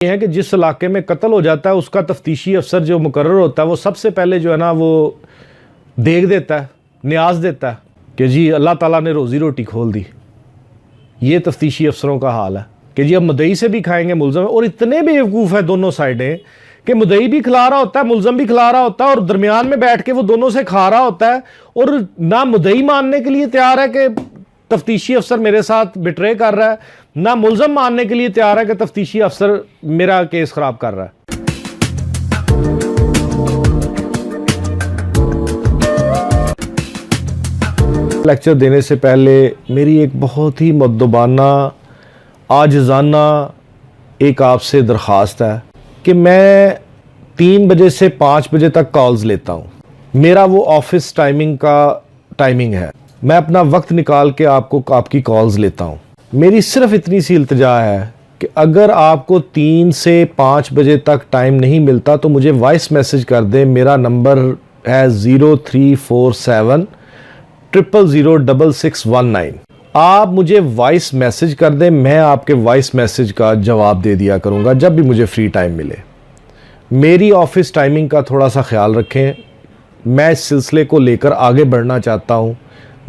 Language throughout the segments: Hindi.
है कि जिस इलाके में कत्ल हो जाता है उसका तफ्तीशी अफसर जो मुकर्रर होता है वो सबसे पहले जो है ना वो देख देता है, न्याज देता है कि जी अल्लाह ताला ने रोज़ी रोटी खोल दी। ये तफ्तीशी अफसरों का हाल है कि जी अब मुद्दई से भी खाएंगे मुलज़म। और इतने बेवकूफ़ है दोनों साइडें कि मुद्दई भी खिला रहा होता है, मुलज़म भी खिला रहा होता है, और दरमियान में बैठ के वो दोनों से खा रहा होता है। और ना मुद्दई मानने के लिए तैयार है कि तफ्तीशी अफसर मेरे साथ बिट्रे कर रहा है, ना मुलज़म मानने के लिए तैयार है कि तफ्तीशी अफसर मेरा केस खराब कर रहा है। लेक्चर देने से पहले मेरी एक बहुत ही मुद्दबाना आजिज़ाना एक आपसे दरख्वास्त है कि मैं 3 बजे से 5 बजे तक कॉल्स लेता हूँ। मेरा वो ऑफिस टाइमिंग का टाइमिंग है। मैं अपना वक्त निकाल के आपकी कॉल्स लेता हूँ। मेरी सिर्फ इतनी सी इल्तिजा है कि अगर आपको 3 से 5 बजे तक टाइम नहीं मिलता तो मुझे वॉइस मैसेज कर दें। मेरा नंबर है 0347 000 6619। आप मुझे वॉइस मैसेज कर दें, मैं आपके वॉइस मैसेज का जवाब दे दिया करूँगा जब भी मुझे फ्री टाइम मिले। मेरी ऑफिस टाइमिंग का थोड़ा सा ख्याल रखें। मैं इस सिलसिले को लेकर आगे बढ़ना चाहता हूँ,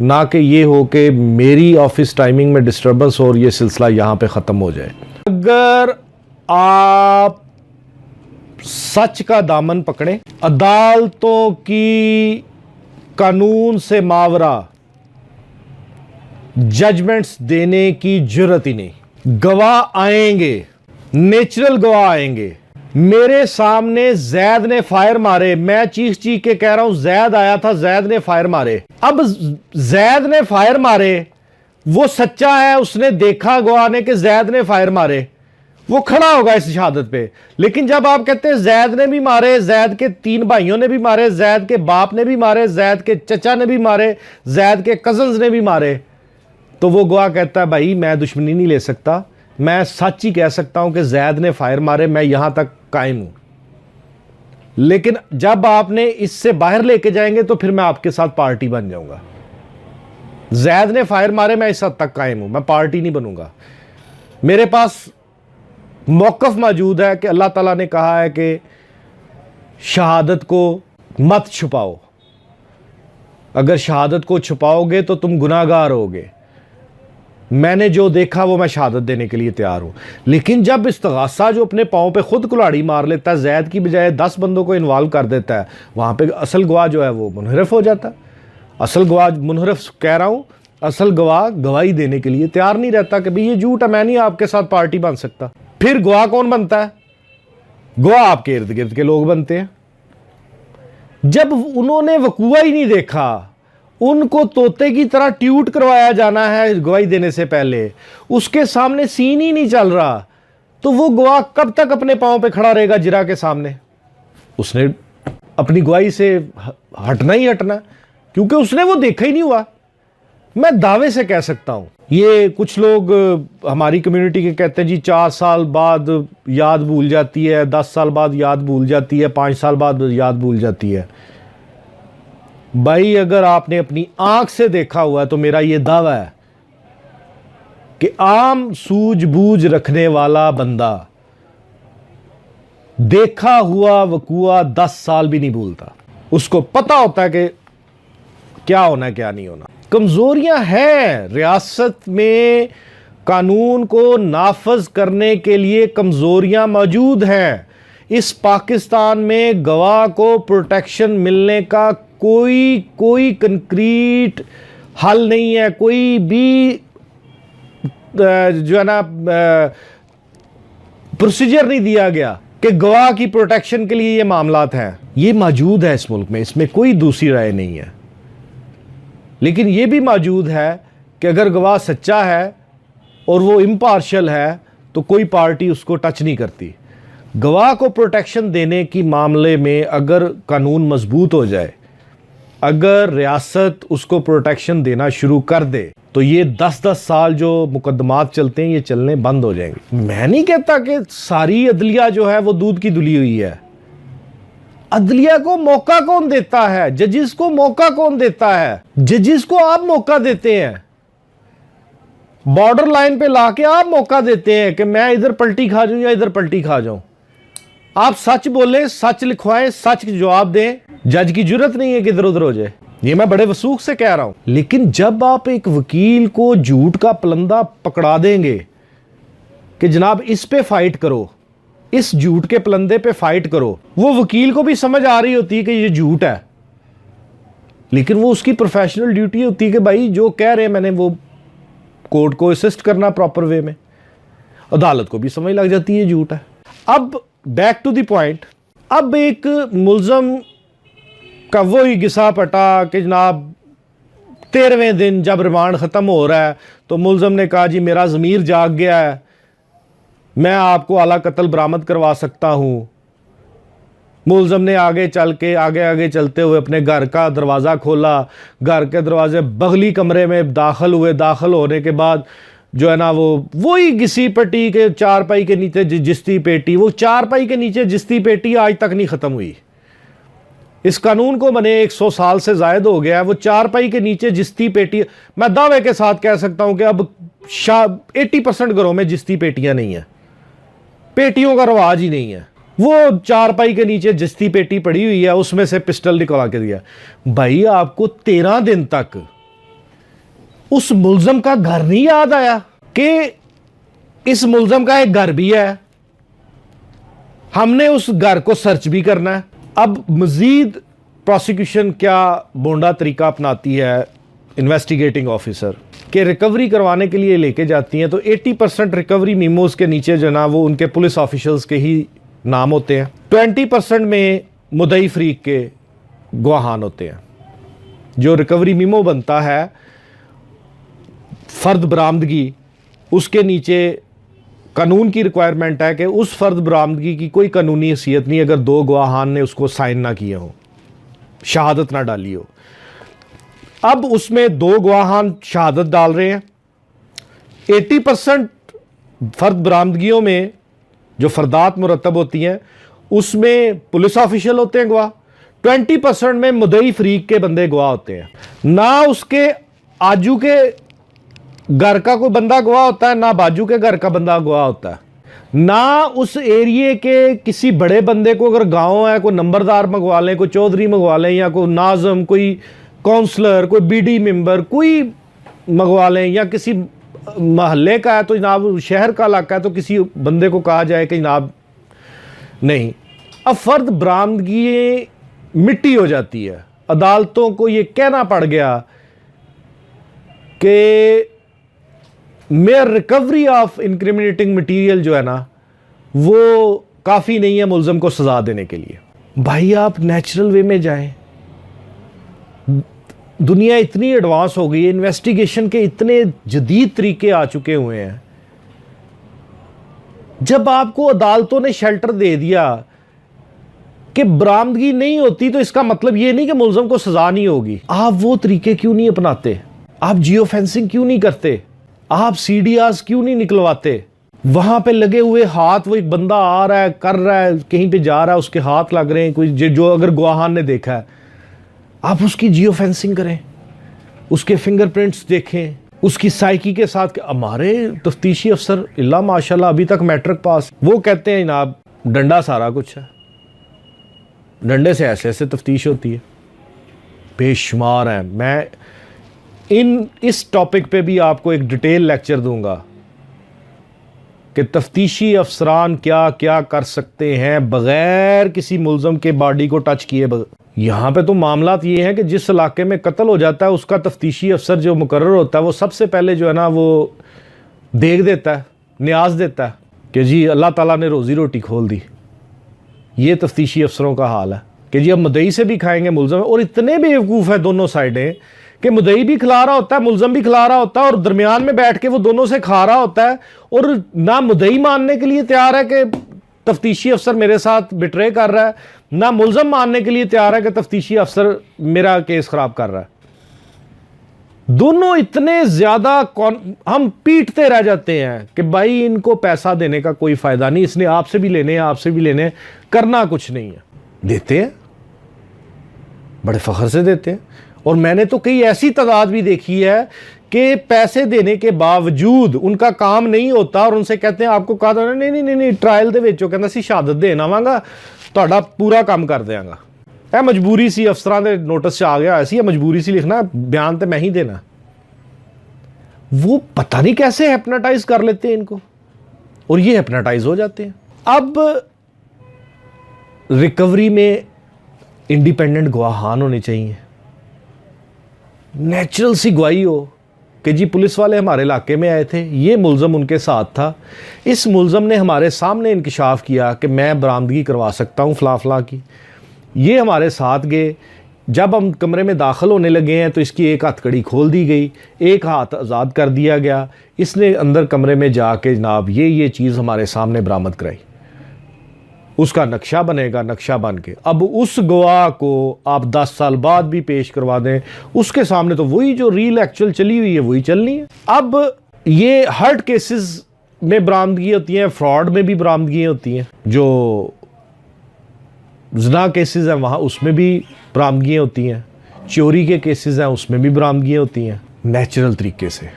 ना कि ये हो कि मेरी ऑफिस टाइमिंग में डिस्टर्बेंस हो और ये सिलसिला यहाँ पे ख़त्म हो जाए। अगर आप सच का दामन पकड़ें, अदालतों की कानून से मावरा जजमेंट्स देने की जरूरत ही नहीं। गवाह आएंगे, नेचुरल गवाह आएंगे। मेरे सामने जैद ने फायर मारे, मैं चीख चीख के कह रहा हूं जैद आया था, जैद ने फायर मारे। अब जैद ने फायर मारे, वो सच्चा है, उसने देखा गवाह ने कि जैद ने फायर मारे, वो खड़ा होगा इस शहादत पे। लेकिन जब आप कहते हैं जैद ने भी मारे, जैद के 3 भाइयों ने भी मारे, जैद के बाप ने भी मारे, जैद के चचा ने भी मारे, जैद के कजन्स ने भी मारे, तो वो गवाह कहता है भाई मैं दुश्मनी नहीं ले सकता, मैं सच ही कह सकता हूं कि जैद ने फायर मारे, मैं यहां तक कायम हूं। लेकिन जब आपने इससे बाहर लेके जाएंगे तो फिर मैं आपके साथ पार्टी बन जाऊंगा। जैद ने फायर मारे, मैं इस हद तक कायम हूं, मैं पार्टी नहीं बनूंगा। मेरे पास मौक़िफ़ मौजूद है कि अल्लाह ताला ने कहा है कि शहादत को मत छुपाओ, अगर शहादत को छुपाओगे तो तुम गुनाहगार होगे। मैंने जो देखा वो मैं शहादत देने के लिए तैयार हूं। लेकिन जब इस्तग़ासा जो अपने पाँव पे खुद कुल्हाड़ी मार लेता है, जैद की बजाय 10 बंदों को इन्वॉल्व कर देता है, वहां पे असल गवाह जो है वो मुनहरफ हो जाता है। असल गवाह मुनहरफ कह रहा हूं, असल गवाह गवाही देने के लिए तैयार नहीं रहता कि भाई ये झूठ है, मैं नहीं आपके साथ पार्टी बन सकता। फिर गवाह कौन बनता है? गवाह आपके इर्द गिर्द के लोग बनते हैं। जब उन्होंने वकूआ ही नहीं देखा, उनको तोते की तरह ट्यूट करवाया जाना है गवाही देने से पहले, उसके सामने सीन ही नहीं चल रहा, तो वो गवाह कब तक अपने पांव पे खड़ा रहेगा जिरा के सामने? उसने अपनी गवाही से हटना ही हटना, क्योंकि उसने वो देखा ही नहीं हुआ। मैं दावे से कह सकता हूं, ये कुछ लोग हमारी कम्युनिटी के कहते हैं जी 4 साल बाद याद भूल जाती है, 10 साल बाद याद भूल जाती है, 5 साल बाद याद भूल जाती है। भाई अगर आपने अपनी आंख से देखा हुआ है तो मेरा यह दावा है कि आम सूझबूझ रखने वाला बंदा देखा हुआ वकूआ 10 साल भी नहीं भूलता। उसको पता होता है कि क्या होना है क्या नहीं होना। कमजोरियां हैं रियासत में, कानून को नाफज करने के लिए कमजोरियां मौजूद हैं। इस पाकिस्तान में गवाह को प्रोटेक्शन मिलने का कोई कंक्रीट हल नहीं है, कोई भी जो है ना प्रोसीजर नहीं दिया गया कि गवाह की प्रोटेक्शन के लिए ये मामलात हैं। ये मौजूद है इस मुल्क में, इसमें कोई दूसरी राय नहीं है। लेकिन ये भी मौजूद है कि अगर गवाह सच्चा है और वो इम्पार्शियल है तो कोई पार्टी उसको टच नहीं करती। गवाह को प्रोटेक्शन देने की मामले में अगर कानून मजबूत हो जाए, अगर रियासत उसको प्रोटेक्शन देना शुरू कर दे, तो ये 10-10 साल जो मुकदमात चलते हैं ये चलने बंद हो जाएंगे। मैं नहीं कहता कि सारी अदलिया जो है वो दूध की धुली हुई है। अदलिया को मौका कौन देता है? जजिस को मौका कौन देता है? जजिस को आप मौका देते हैं। बॉर्डर लाइन पे लाके आप मौका देते हैं कि मैं इधर पलटी खा जाऊं या इधर पलटी खा जाऊं। आप सच बोलें, सच लिखवाएं, सच जवाब दें। जज की जरूरत नहीं है कि इधर उधर हो जाए, ये मैं बड़े वसूख से कह रहा हूं। लेकिन जब आप एक वकील को झूठ का पलंदा पकड़ा देंगे कि जनाब इस पे फाइट करो, इस झूठ के पलंदे पे फाइट करो, वो वकील को भी समझ आ रही होती है कि ये झूठ है, लेकिन वो उसकी प्रोफेशनल ड्यूटी होती है कि भाई जो कह रहे हैं मैंने वो कोर्ट को असिस्ट करना प्रॉपर वे में। अदालत को भी समझ लग जाती है झूठ है। अब बैक टू द पॉइंट, अब एक मुलजम का वही घिसा पटा कि जनाब 13वें दिन जब रिमांड ख़त्म हो रहा है तो मुलजम ने कहा जी मेरा ज़मीर जाग गया है, मैं आपको आला कत्ल बरामद करवा सकता हूँ। मुलजम ने आगे चलते हुए अपने घर का दरवाज़ा खोला, घर के दरवाजे बगली कमरे में दाखिल हुए। दाखिल होने के बाद जो है ना वो वही घिसी पट्टी के चारपाई के नीचे जिस्ती पेटी, वो चारपाई के नीचे जिस्ती पेटी आज तक नहीं ख़त्म हुई। इस कानून को बने 100 साल से ज़ायद हो गया है। वो चारपाई के नीचे जिस्ती पेटी, मैं दावे के साथ कह सकता हूं कि अब 80% घरों में जिस्ती पेटियां नहीं है, पेटियों का रवाज ही नहीं है। वो चारपाई के नीचे जिस्ती पेटी पड़ी हुई है, उसमें से पिस्टल निकला के दिया। भाई आपको 13 दिन तक उस मुलजम का घर नहीं याद आया कि इस मुलजम का एक घर भी है, हमने उस घर को सर्च भी करना है। अब मजीद प्रोसिक्यूशन क्या बोंडा तरीका अपनाती है इन्वेस्टिगेटिंग ऑफिसर के रिकवरी करवाने के लिए लेके जाती हैं, तो 80% रिकवरी मीमोज के नीचे जो ना वो उनके पुलिस ऑफिशियल्स के ही नाम होते हैं। 20% में मुदई फरीक के गवाहान होते हैं। जो रिकवरी मीमो बनता है फर्द बरामदगी, उसके नीचे कानून की रिक्वायरमेंट है कि उस फर्द बरामदगी की कोई कानूनी हैसियत नहीं अगर 2 गवाहान ने उसको साइन ना किया हो, शहादत ना डाली हो। अब उसमें 2 गवाहान शहादत डाल रहे हैं। 80% फर्द बरामदगियों में जो फर्दात मुरतब होती हैं उसमें पुलिस ऑफिशियल होते हैं गवाह। 20% में मुदई फरीक के बंदे गवाह होते हैं। ना उसके आजू के घर का कोई बंदा गवाह होता है, ना बाजू के घर का बंदा गवाह होता है, ना उस एरिए के किसी बड़े बंदे को अगर गांव है कोई नंबरदार मंगवा लें, कोई चौधरी मंगवा लें, या कोई नाज़म, कोई काउंसलर, कोई बीडी मेंबर कोई मंगवा लें, या किसी महल्ले का है तो जनाब शहर का इलाका है तो किसी बंदे को कहा जाए कि जनाब नहीं। अब फर्द बरामदगी मिट्टी हो जाती है। अदालतों को ये कहना पड़ गया कि mayor recovery of incriminating material जो है ना वो काफ़ी नहीं है मुलजम को सजा देने के लिए। भाई आप नेचुरल वे में जाएं। दुनिया इतनी एडवांस हो गई है, इन्वेस्टिगेशन के इतने जदीद तरीके आ चुके हुए हैं। जब आपको अदालतों ने शेल्टर दे दिया कि बरामदगी नहीं होती तो इसका मतलब यह नहीं कि मुलजम को सजा नहीं होगी। आप वो तरीके क्यों नहीं अपनाते? आप जियो फेंसिंग क्यों नहीं करते? आप सीडीआर्स क्यों नहीं निकलवाते? वहां पे लगे हुए हाथ, वो एक बंदा आ रहा है, कर रहा है, कहीं पे जा रहा है, उसके हाथ लग रहे हैं, कोई जो अगर गवाहान ने देखा है, आप उसकी जियो फेंसिंग करें, उसके फिंगरप्रिंट्स देखें, उसकी साइकी के साथ। हमारे तफ्तीशी अफसर इल्ला माशाल्लाह अभी तक मैट्रिक पास, वो कहते हैं जनाब डंडा सारा कुछ है, डंडे से ऐसे ऐसे तफ्तीश होती है। बेशुमार हैं। मैं इस टॉपिक पे भी आपको एक डिटेल लेक्चर दूंगा कि तफ्तीशी अफसरान क्या क्या कर सकते हैं बगैर किसी मुलजम के बॉडी को टच किए। यहाँ पे तो मामला ये है कि जिस इलाके में कत्ल हो जाता है उसका तफ्तीशी अफसर जो मुकर्रर होता है वो सबसे पहले जो है ना वो देख देता है, न्याज देता है कि जी अल्लाह ताला ने रोज़ी रोटी खोल दी। ये तफ्तीशी अफसरों का हाल है कि जी अब मुद्दई से भी खाएंगे मुलजम। और इतने बेवकूफ़ है दोनों साइडें कि मुद्दई भी खिला रहा होता है, मुलजम भी खिला रहा होता है, और दरमियान में बैठ के वो दोनों से खा रहा होता है। और ना मुद्दई मानने के लिए तैयार है कि तफ्तीशी अफसर मेरे साथ बिट्रे कर रहा है, ना मुलजम मानने के लिए तैयार है कि तफ्तीशी अफसर मेरा केस खराब कर रहा है। दोनों इतने ज्यादा हम पीटते रह जाते हैं कि भाई इनको पैसा देने का कोई फायदा नहीं, इसने आपसे भी लेने हैं, आपसे भी लेने हैं, करना कुछ नहीं है। देते हैं, बड़े फख्र से देते हैं। और मैंने तो कई ऐसी तादाद भी देखी है कि पैसे देने के बावजूद उनका काम नहीं होता और उनसे कहते हैं आपको कहा था नहीं नहीं नहीं नहीं ट्रायल दे विच कहंदा सी शहादत देन आवांगा तुहाडा पूरा काम कर देंगा। यह मजबूरी सी अफसरां दे नोटिस च आ गया ऐसी मजबूरी सी लिखना बयान तो मैं ही देना। वो पता नहीं कैसे हिप्नोटाइज कर लेते हैं इनको और ये हिप्नोटाइज हो जाते हैं। अब रिकवरी में इंडिपेंडेंट गवाहान होने चाहिए, नेचुरल सी गवाही हो कि जी पुलिस वाले हमारे इलाके में आए थे, ये मुलजम उनके साथ था, इस मुलजम ने हमारे सामने इंकशाफ किया कि मैं बरामदगी करवा सकता हूँ फला फला की, ये हमारे साथ गए, जब हम कमरे में दाखिल होने लगे हैं तो इसकी एक हथकड़ी खोल दी गई, एक हाथ आज़ाद कर दिया गया, इसने अंदर कमरे में जाके जनाब ये चीज़ हमारे सामने बरामद कराई। उसका नक्शा बनेगा, नक्शा बन के अब उस गवाह को आप 10 साल बाद भी पेश करवा दें, उसके सामने तो वही जो रील एक्चुअल चली हुई है वही चलनी है। अब ये हर्ट केसेस में बरामदगी होती हैं, फ्रॉड में भी बरामदगी होती हैं, जो ज़िना केसेस हैं वहाँ उसमें भी बरामदगी होती हैं, चोरी के केसेस हैं उसमें भी बरामदगी होती हैं, नेचुरल तरीके से।